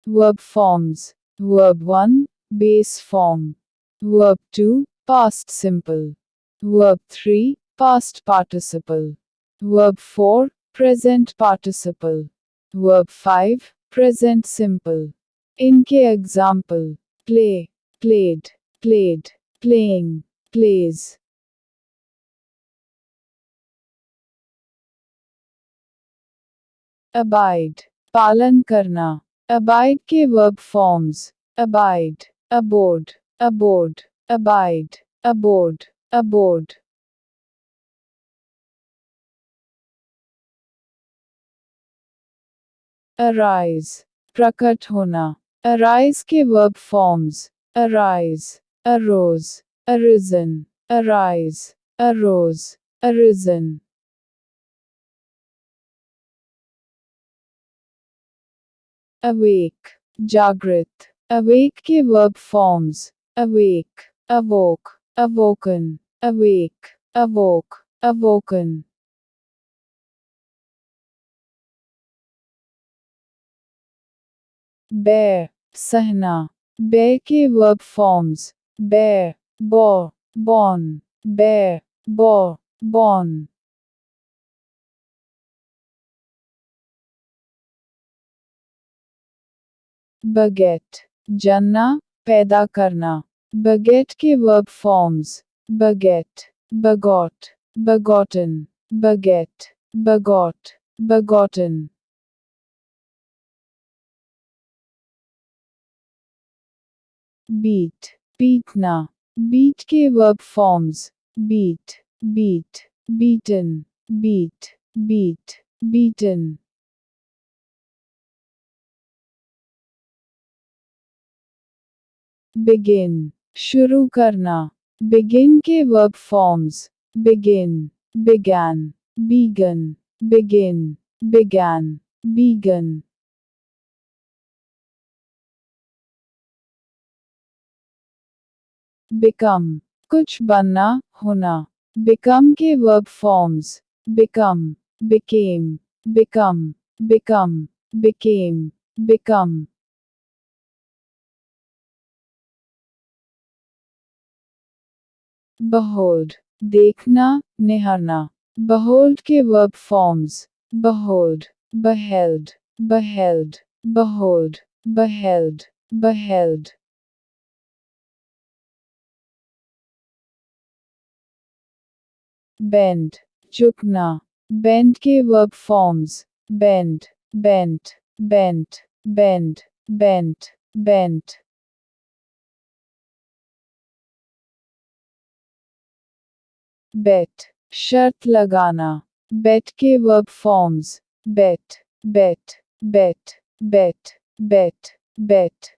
Verb forms. Verb 1, base form. Verb 2, past simple. Verb 3, past participle. Verb 4, present participle. Verb 5, present simple. इनके example play, played, played, playing, plays. Abide, पालन करना. Abide के verb forms. Abide, abode, abode, abide, abode, abode. Arise, प्रकट होना. Arise के verb forms. Arise, arose, arisen, arise, arose, arisen. Awake, जागृत. Awake के verb forms. Awake, awoke, awoken, awake, awoke, awoken. Bear, सहना. Bear के verb forms. Bear, bore, born, bear, bore, born. Beget, जन्ना, पैदा करना. Beget के verb forms. Beget, begot, begotten, beget, begot, begotten. Beat, पीटना. Beat के verb forms. Beat, beat, beaten, beat, beat, beaten. Begin, शुरू करना. Begin के verb forms. Begin, began, begun, begin, began, begun. Become, कुछ बनना, होना. Become के verb forms. Become, became, become, become, became, become. Behold, देखना, निहारना. Behold के verb forms. Behold, beheld, beheld, behold, beheld, beheld. Bend, झुकना. Bend के verb forms. Bend, bent, bent, bend, bent, bent. Bet, शर्त लगाना. Bet के verb forms. Bet, bet, bet, bet, bet, bet.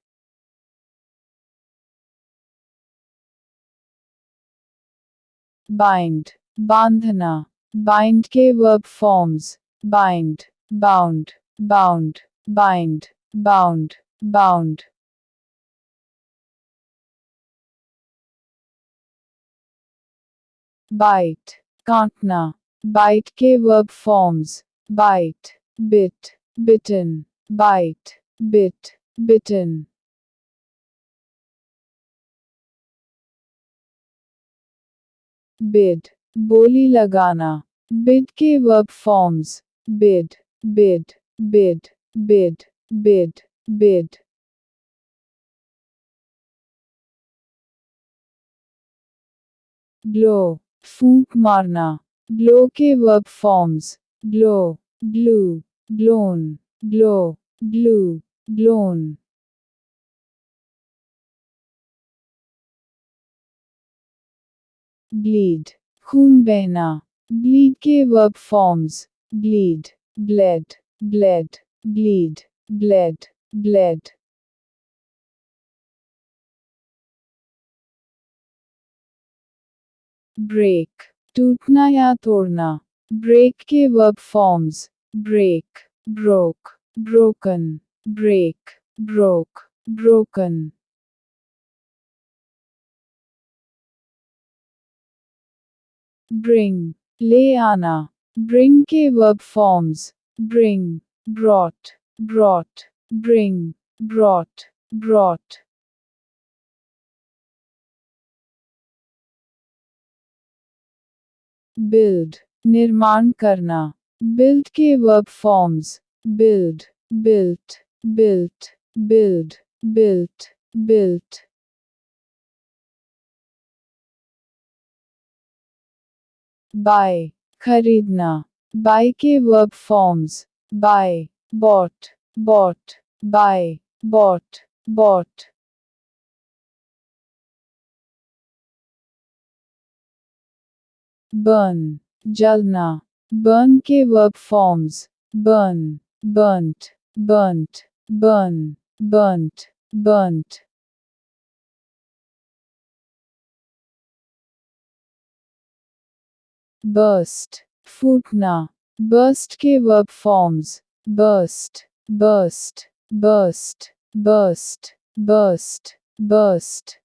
Bind, बांधना. Bind के verb forms. Bind, bound, bound, bind, bound, bound. Bite, काटना. Bite के verb forms. Bite, bit, bitten, bite, bit, bitten. Bid, बोली लगाना. Bid के verb forms. Bid, bid, bid, bid, bid, bid. Blow, फूंक मारना. Blow के verb forms. Blow, blew, blown, blow, blew, blown. Bleed, खून बहना. Bleed के verb forms. Bleed, bled, bled, bleed, bled, bled. Break, टूटना या तोड़ना. Break के verb forms. Break, broke, broken, break, broke, broken. Bring, ले आना. Bring के verb forms. Bring, brought, brought, bring, brought, brought. Build, निर्माण करना. Build के verb forms. Build, built, built, build, built, built. Buy, खरीदना. Buy के verb forms. Buy, bought, bought, buy, bought, bought. Burn, जलना. Burn के verb forms. Burn, burnt, burnt, burn, burnt, burnt. Burst, फूटना. Burst के verb forms. Burst, burst, burst, burst, burst, burst.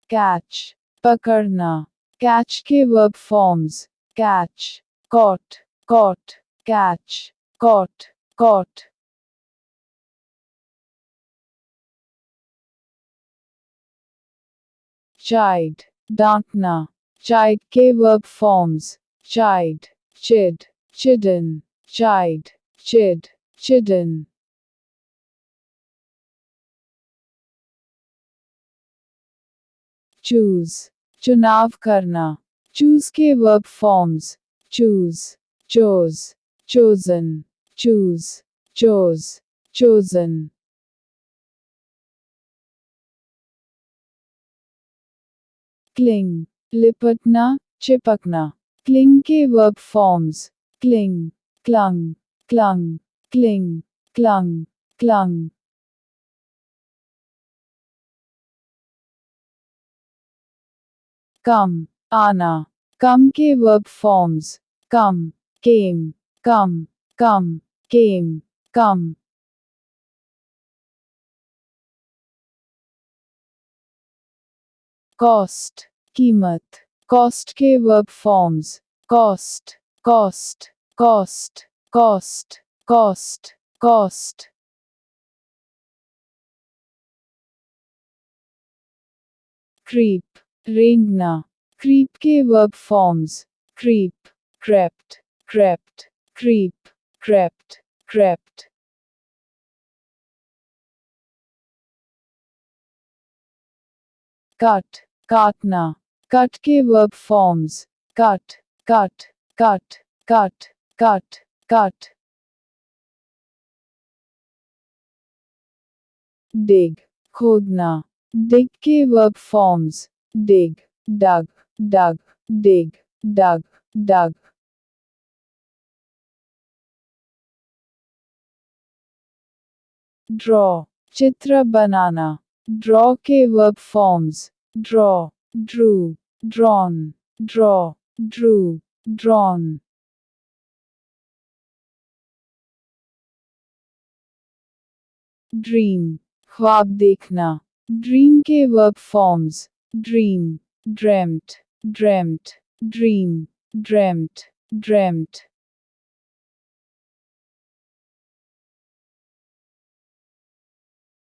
Catch, पकड़ना. Catch के verb forms. Catch, caught, caught, catch, caught, caught. Chide, डांटना. Chide के verb forms. Chide, chid, chidden, chide, chid, chidden. Choose, चुनाव करना. Choose के verb forms. Choose, chose, chosen, choose, chose, chosen. Cling, लिपटना, चिपकना. Cling के verb forms. Cling, clung, clung, cling, clung, clung. Come, आना. Come के verb forms. Come, came, come, come, came, come. Cost, कीमत. Cost के verb forms. Cost, cost, cost, cost, cost, cost. Creep, रेंगना. Creep के verb forms. Creep, crept, crept, creep, crept, crept. Cut, काटना. Cut के verb forms. Cut, cut, cut, cut, cut, cut. Dig, खोदना. Dig के verb forms. Dig, dug, dug, dig, dug, dug. Draw, चित्र बनाना. Draw के verb forms. Draw, drew, drawn, draw, drew, drawn. Dream, ख्वाब देखना. Dream के verb forms. Dream, dreamt, dreamt, dream, dreamt, dreamt.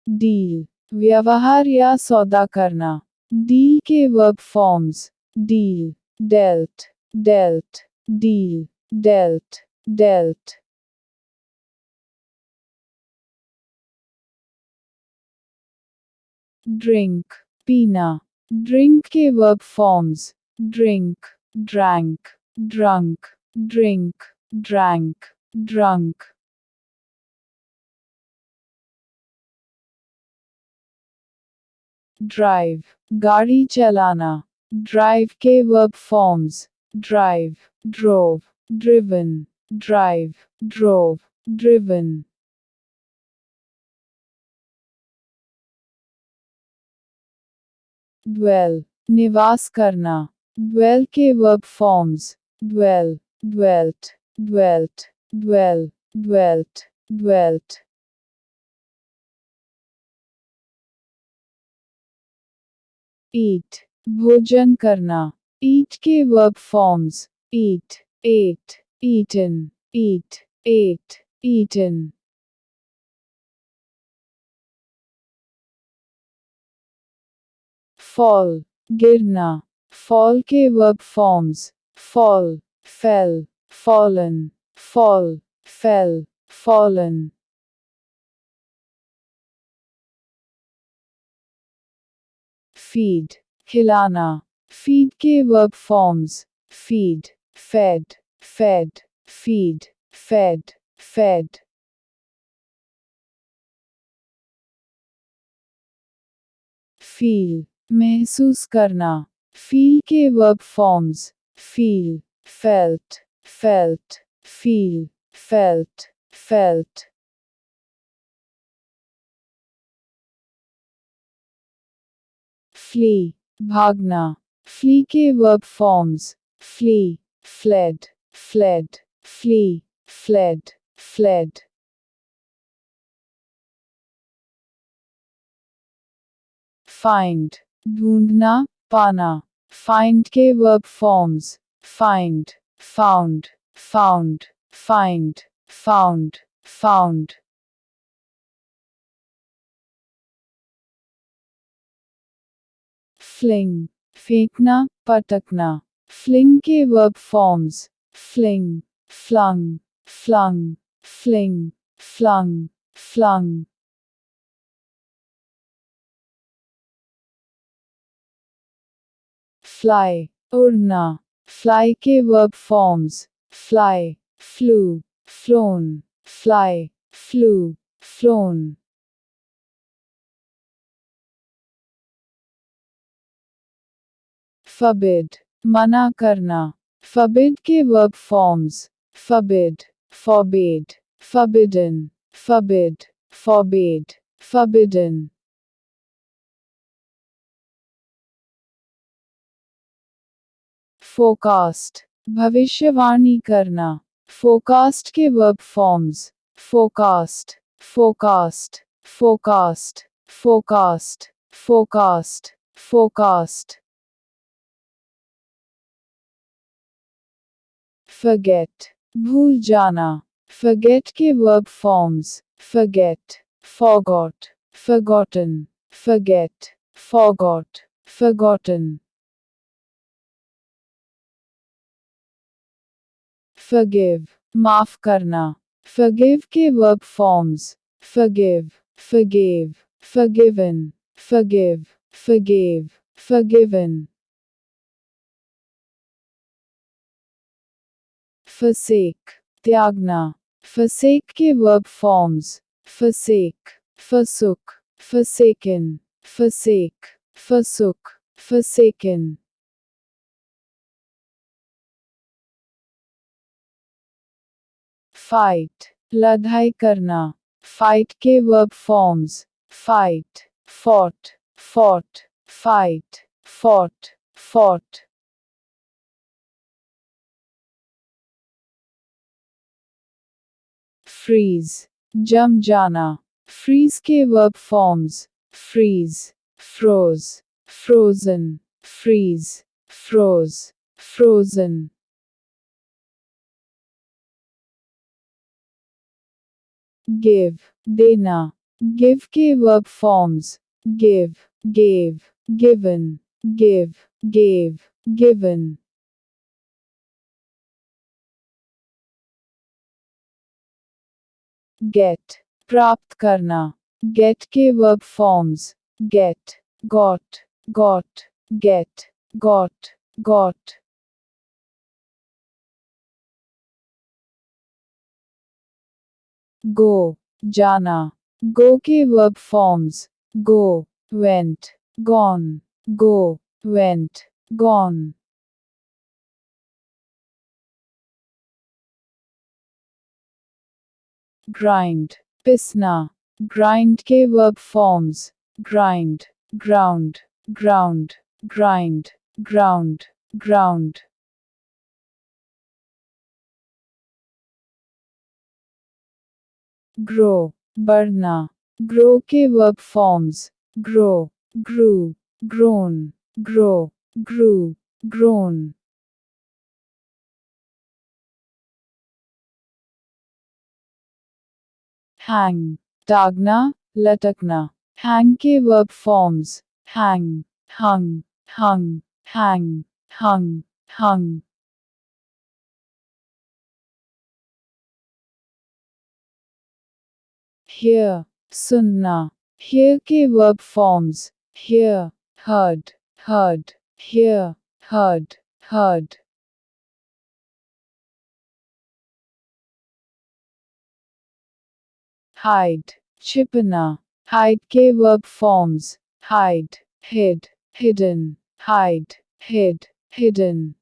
Deal, व्यवहार या सौदा करना. Deal के verb forms. Deal, dealt, dealt, deal, dealt, dealt. Drink, पीना. Drink के verb forms. Drink, drank, drunk, drink, drank, drunk. Drive, गाड़ी चलाना. Drive के verb forms. Drive, drove, driven, drive, drove, driven. Dwell, निवास करना. Dwell के verb forms. Dwell, dwelt, dwelt, dwell, dwelt, dwelt. Eat, भोजन करना. Eat के verb forms. Eat, ate, eaten, eat, ate, eaten. Fall, गिरना. Fall के verb forms: fall, fell, fallen, fall, fell, fallen. Feed, खिलाना. Feed के verb forms: feed, fed, fed, feed, fed, fed. Feel, महसूस करना. Feel के verb forms: feel, felt, felt, feel, felt, felt. Flee, भागना. Flee के verb forms: flee, fled, fled, flee, fled, fled. Find, ढूंढना, पाना. Find के verb forms: find, found, found, find, found, found. Fling, फेंकना, पटकना. Fling के verb forms: fling, flung, flung, fling, flung, flung. Fly, उड़ना. Fly के verb forms: fly, flew, flown, fly, flew, flown. Forbid, मना करना. Forbid के verb forms: forbid, forbade, forbidden, forbid, forbade, forbidden. Forecast, भविष्यवाणी करना. Forecast के verb forms: forecast, forecast, forecast, forecast, forecast, forecast. Forget, भूल जाना. Forget के verb forms: forget, forgot, forgotten, forget, forgot, forgotten. Forgive, माफ करना. Forgive के verb forms: forgive, forgave, forgiven, forgive, forgave, forgiven. Forsake, त्यागना. Forsake के verb forms: forsake, forsook, forsaken, forsake, forsook, forsaken. Fight, लड़ाई करना. Fight के verb forms: fight, fought, fought, fight, fought, fought. Freeze, जम जाना. Freeze के verb forms: freeze, froze, frozen, freeze, froze, frozen. Give, देना. Give के verb forms: give, gave, given, give, gave, given. Get, प्राप्त करना. Get के verb forms: get, got, got, get, got, got. Go, जाना. Go के verb forms: go, went, gone, go, went, gone. Grind, पिसना. Grind के verb forms: grind, ground, ground, grind, ground, ground. Grow, बढ़ना. Grow के verb forms: grow, grew, grown, grow, grew, grown. hang, टागना, लटकना. Hang के verb forms, hang, hung, hung, hang, hung, hung. Hear, सुनना. Hear के verb forms, hear, heard, heard, hear, heard, heard. Hide, छिपना. Hide के verb forms, hide, hid, hidden, hide, hid, hidden.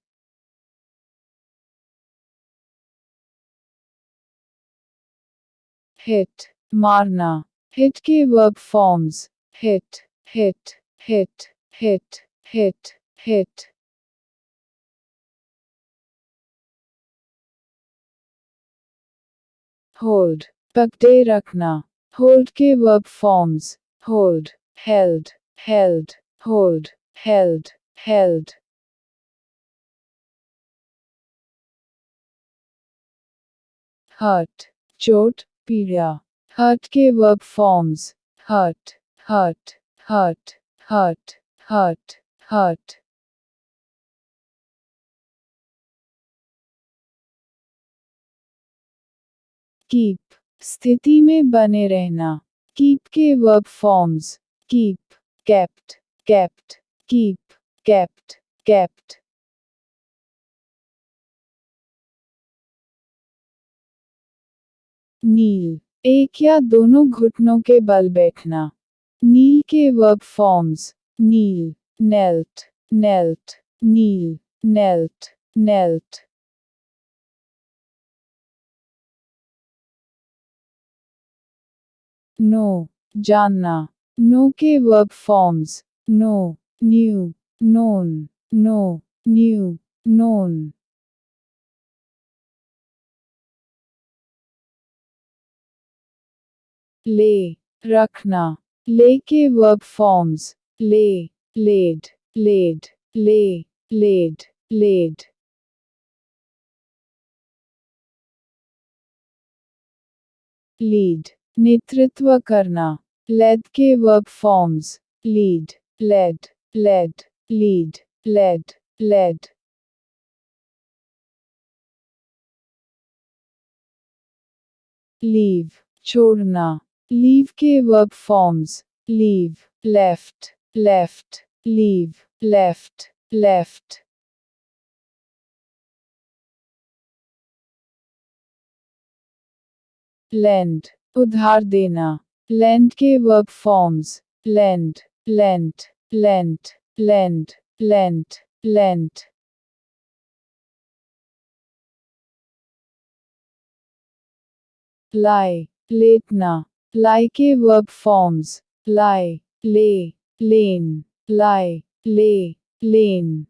Hit, मारना. Hit के verb forms, hit, hit, hit, hit, hit, hit. Hold, पकड़े रखना. Hold के verb forms, hold, held, held, hold, held, held. Hurt, चोट, पीड़ा. Hurt के verb forms, hurt, hurt, hurt, hurt, hurt, hurt. Keep, स्थिति में बने रहना. Keep के verb forms, keep, kept, kept, keep, kept, kept. Kneel, एक या दोनों घुटनों के बल बैठना. Kneel के verb forms, kneel, knelt, knelt, kneel, knelt, knelt. Know, जानना. Know के verb forms, know, knew, known, know, knew, known. ले, रखना. ले के verb forms, lay, laid, laid, lay, laid, laid. Lead, नेतृत्व करना. Led के verb forms, lead, led, led, lead, led, led. Leave, छोड़ना. Leave के verb forms, leave, left, left, leave, left, left. Lend, उधार देना. Lend के verb forms, lend, lent, lent, lend, lent, lent. Lie, लेटना. Lie के verb forms, lie, lay, lane, lie, lay, lane.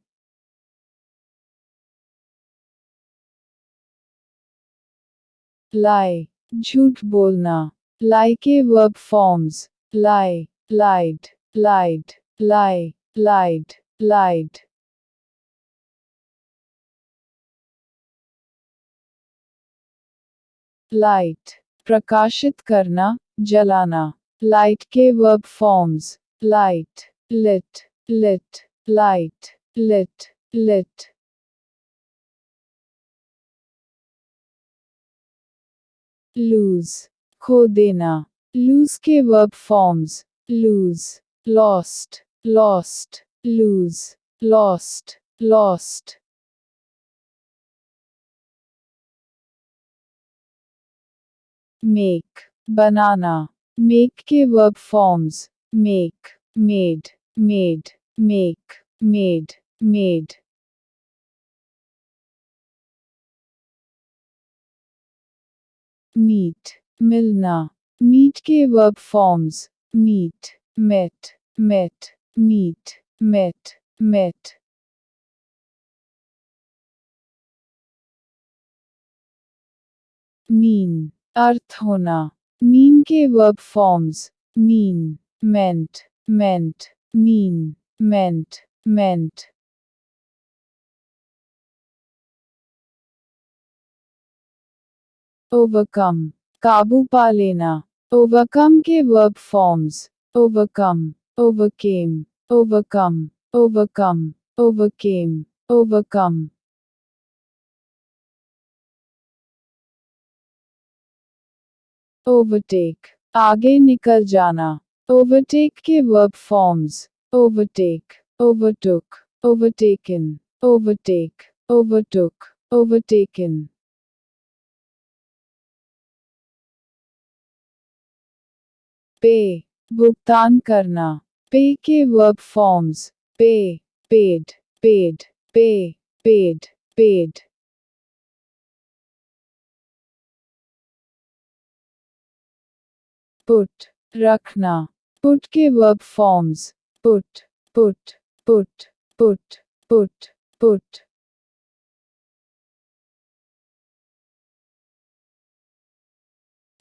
Lie, झूठ बोलना. Lie के verb forms, lie, lied, lied, lie, lied, lied. Light, प्रकाशित करना, जलाना. Light के verb forms, light, lit, lit, light, lit, lit. Lose, खो देना. Lose के verb forms, lose, lost, lost, lose, lost, lost. Make, बनाना. Make के verb forms, make, made, made, make, made, made. Meet, मिलना. Meet के verb forms, meet, met, met, meet, met, met. Mean, अर्थ होना. Mean के verb forms, mean, meant, meant, mean, meant, meant. Overcome, काबू पा लेना। Overcome के verb forms overcome, overcame, overcome, overcome, overcame, overcome. Overtake, आगे निकल जाना। ओवरटेक के verb forms overtake, overtook, overtaken, overtake, overtook, overtaken. पे, भुगतान करना। पे के वर्ब फॉर्म्स पे, पेड, पेड, पे, पेड, पेड। पुट, रखना। पुट के verb forms put, put, put, put, put, put.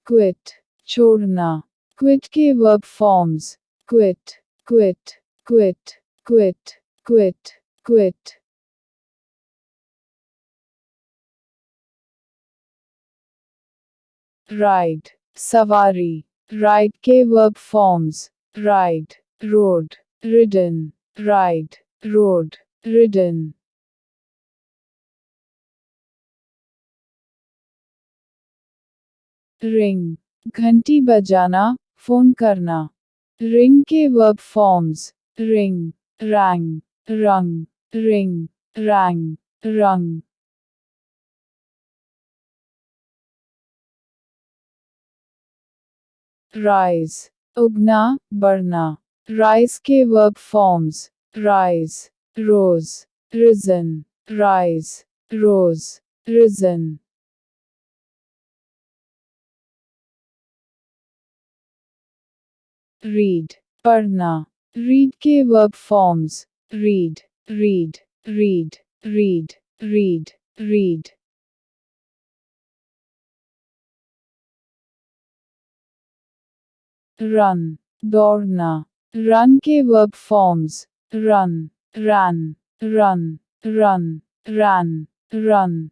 Quit, छोड़ना। क्विट के verb forms quit, quit, quit, quit, quit, quit. Ride, सवारी। राइड के verb forms ride, road, ridden, ride, road, ridden. Ring, घंटी बजाना, phone करना। Ring के verb forms ring, wrong, रंग, ring, wrong, रंग। राइज, उगना, बढ़ना। राइज के वर्ब फॉर्म्स राइज, रोज, रिजन, राइज, रोज, रिजन। रीड, पढ़ना। रीड के verb forms read, read, read, read, read, read. Run, दौड़ना। रन के verb forms run, run, run, run, run, run.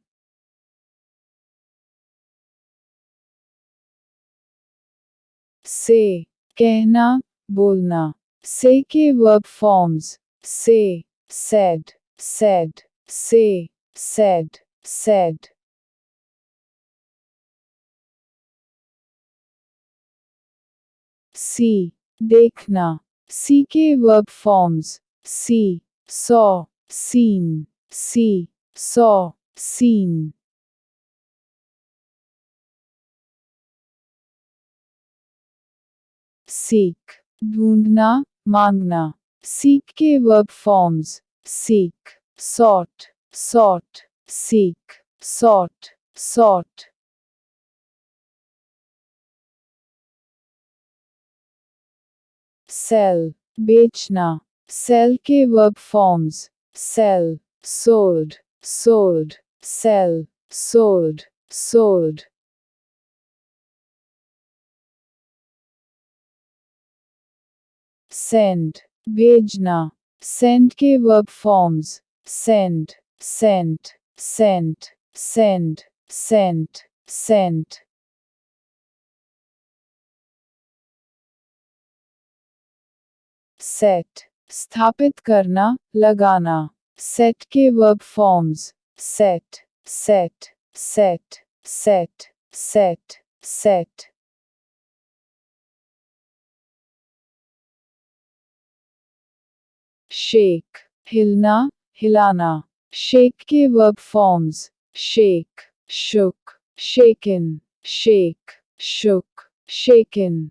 से, कहना, बोलना। से के वर्ब फॉर्म्स से, सेड, सेड, से, सेड, सेड। सी, देखना। सी के verb forms see, saw, seen, see, saw, seen. Seek, ढूंढना, मांगना। सीक के verb forms seek, sought, sought, seek, sought, sought. Sell, बेचना। सेल के verb forms sell, sold, sold, sell, sold, sold. Send, भेजना। Send के verb forms send, sent, sent, send, sent, sent. Set, स्थापित करना, लगाना। सेट के verb forms set, set, set, set, set, set. Shake, हिलना, हिलाना। शेक के verb forms shake, shook, shaken, shake, shook, shaken.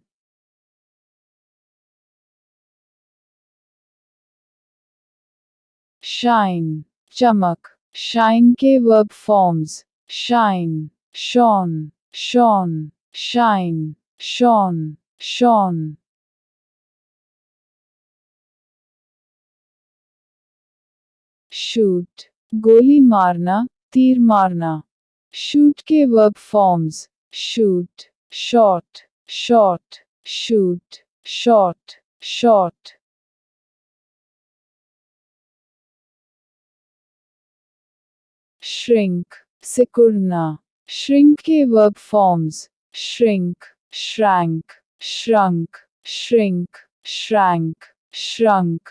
Shine, चमक। शाइन के verb forms shine, shone, shone, shine, shone, shone. Shoot, गोली मारना, तीर मारना। शूट के verb forms shoot, shot, shot, shoot, shot, shot. Shrink, सिकुड़ना। श्रिंक के verb forms shrink, shrank, shrunk, shrink, shrank, shrunk.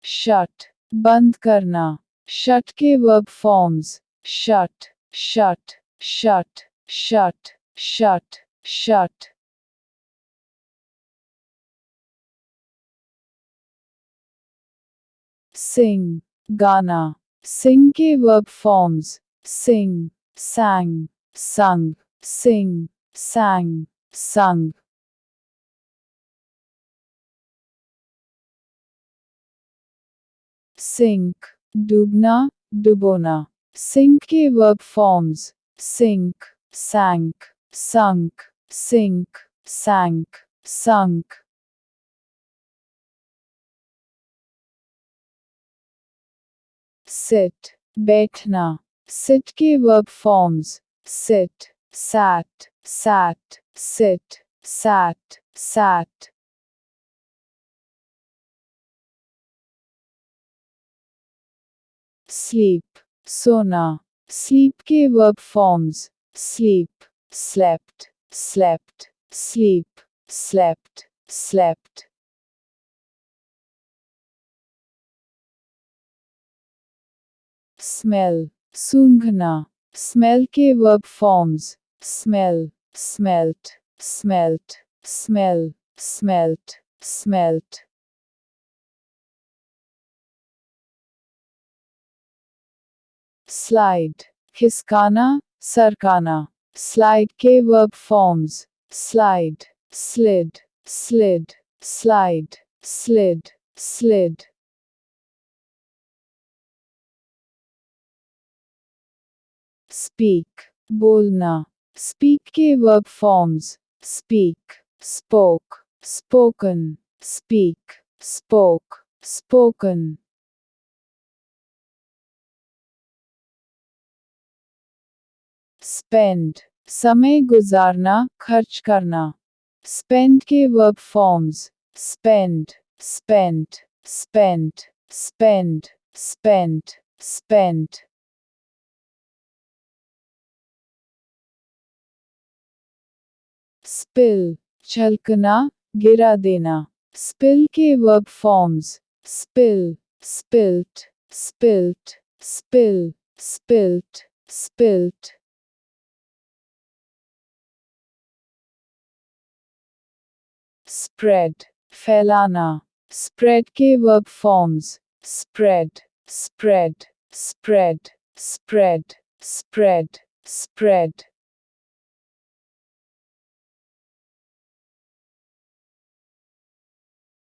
Shut, बंद करना. Shut के verb forms. Shut, shut, shut, shut, shut, shut. Sing, गाना. Sing के verb forms. Sing, sang, sung, sing, sang, sung. Sink, डूबना, डुबोना. Sink के verb forms. Sink, sank, sunk, sink, sank, sunk. Sit, बैठना. Sit के verb forms. Sit, sat, sat, sit, sat, sat. Sleep, सोना. Sleep के verb forms. Sleep, slept, slept, sleep, slept, slept. Smell, सूंघना. Smell के verb forms. Smell, smelt, smelt, smell, smelt, smelt. Slide, खिसकाना, सरकाना. Slide के verb forms. Slide, slid, slid, slide, slid, slid. Speak, बोलना. Speak के verb forms. Speak, spoke, spoken, speak, spoke, spoken. Spend, समय गुजारना, खर्च करना. Spend के verb forms. Spend, spent, spent, spend, spent, spent. Spill, छलकना, गिरा देना. Spill के verb forms. Spill, spilt, spilt, spill, spilt, spilt. Spread, फैलाना. Spread के verb forms. Spread, spread, spread, spread, spread, spread.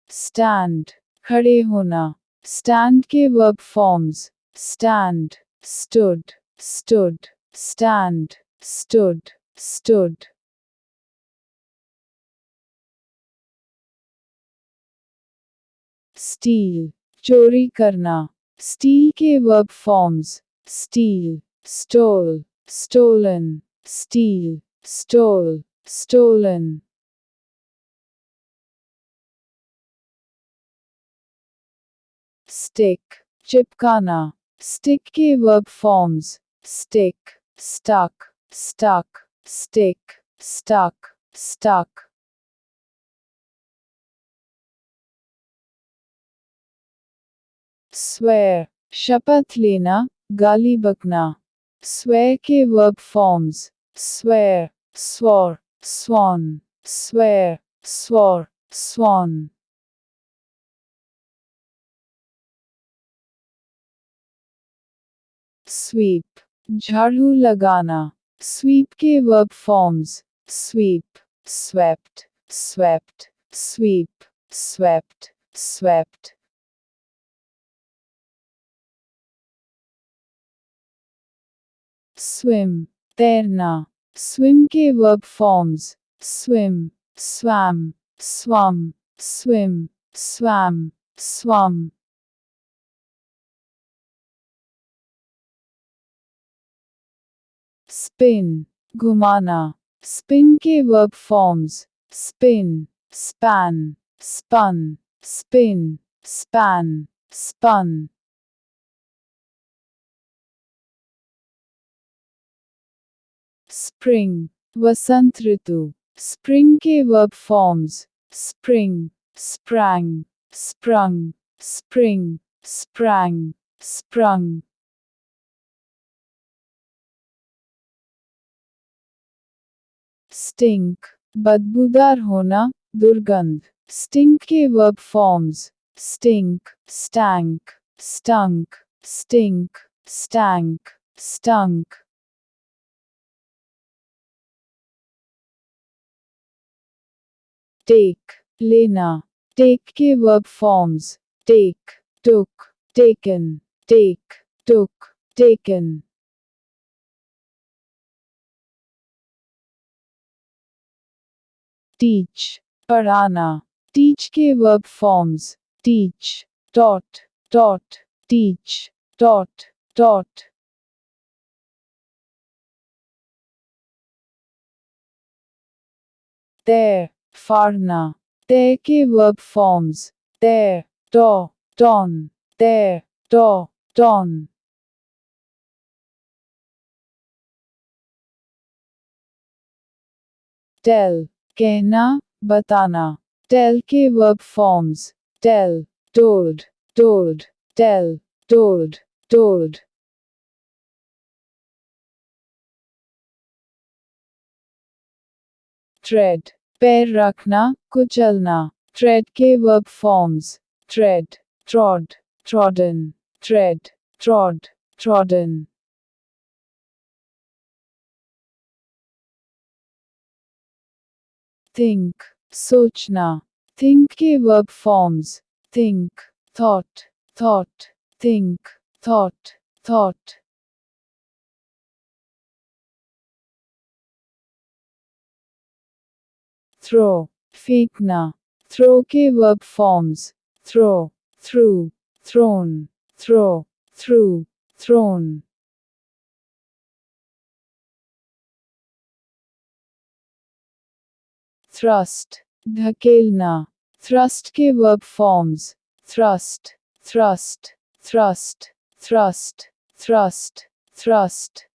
Stand, खड़े होना. Stand के verb forms. Stand, stood, stood, stand, stood, stood. Steal, चोरी करना. Steal के verb forms. Steal, stole, stolen, steal, stole, stolen. Stick, चिपकाना. Stick के verb forms. Stick, stuck, stuck, stick, stuck, stuck. Swear, शपथ लेना, गाली बकना. Swear के verb forms. Swear, swore, swan, swear, swore, swan. Sweep, झाड़ू लगाना. Sweep के verb forms. Sweep, swept, swept, sweep, swept, swept. Swim, तैरना. Swim के verb forms. Swim, swam, swum, swim, swam, swum. Spin, घुमाना. Spin के verb forms. Spin, span, spun, spin, span, spun. Spring, वसंत ऋतु। Spring के verb forms, spring, sprang, sprung, spring, sprang, sprung. Stink, बदबूदार होना, दुर्गंध। स्टिंक के verb forms, stink, stank, stunk, stink, stank, stunk. Take, लेना। टेक के verb forms, take, took, taken, take, took, taken. Teach, पढ़ाना। टीच के verb forms, teach, taught, taught, teach, taught, taught। तैर, फाड़ना। तैर के वर्ब फॉर्म्स, तैर, टॉ, ton, तैर, टॉ, ton. Tell, कहना, बताना। टेल के verb forms, tell, told, told, tell, told, told. Tread, पैर रखना, कुचलना। ट्रेड के verb forms, tread, trod, trodden, tread, trod, trodden. Think, सोचना। थिंक के verb forms, think, thought, thought, think, thought, thought. Throw, फेंकना। थ्रो के verb forms, throw, threw, thrown, throw, threw, thrown. Thrust, धकेलना। Thrust के verb forms, thrust, thrust, thrust, thrust, thrust, thrust.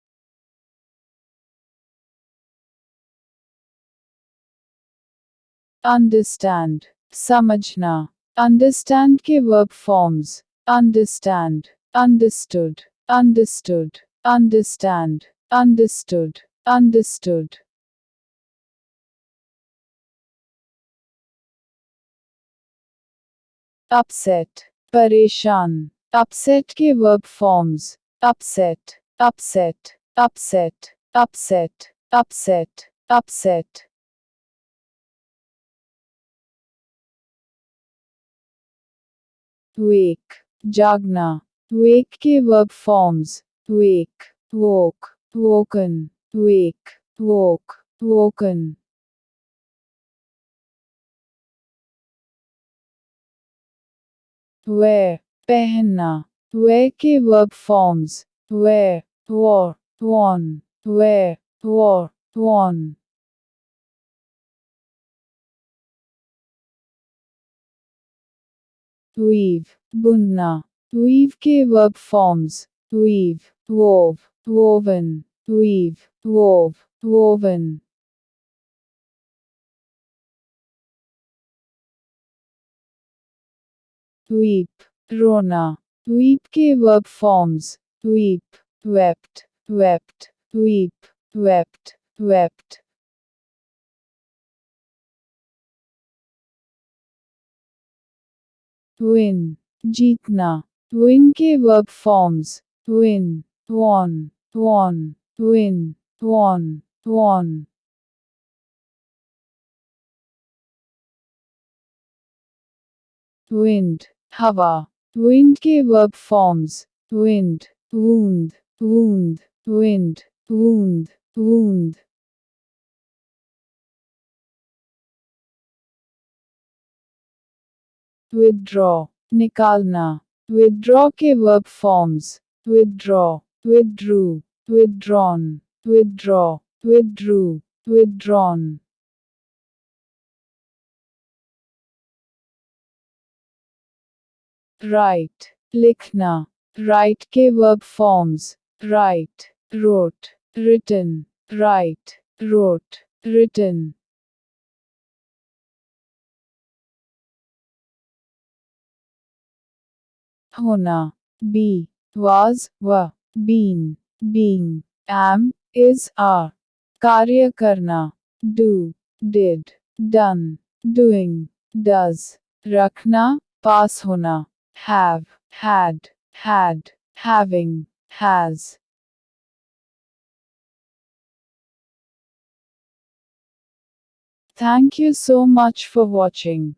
Understand, समझना। Understand के verb forms, understand, understood, understood, understand, understood, understood. Upset, परेशान। Upset के verb forms, upset, upset, upset, upset, upset, upset. Wake, जागना। Wake के verb forms, wake, woke, woken, wake, woke, woken. Wear, पहनना। Wear के verb forms, wear, wore, worn, wear, wore, worn. Weave, बुनना। Weave के verb forms, weave, wove, woven, weave, wove, woven. Weep, रोना। Weep के verb forms, weep, wept, wept, weep, wept, wept. Win, जीतना। Win के verb forms, win, won, won, win, won, won. Wind, हवा। Wind के verb forms, wind, wound, wound, wind, wound, wound. Withdraw, निकालना। Withdraw के verb forms, withdraw, withdrew, withdrawn, withdraw, withdrew, withdrawn. Write, लिखना। Write के verb forms, write, wrote, written, write, wrote, written. होना, be, was, were, been, being, am, is, are. कार्य करना, do, did, done, doing, does. रखना, पास होना, have, had, having, has. Thank you so much for watching.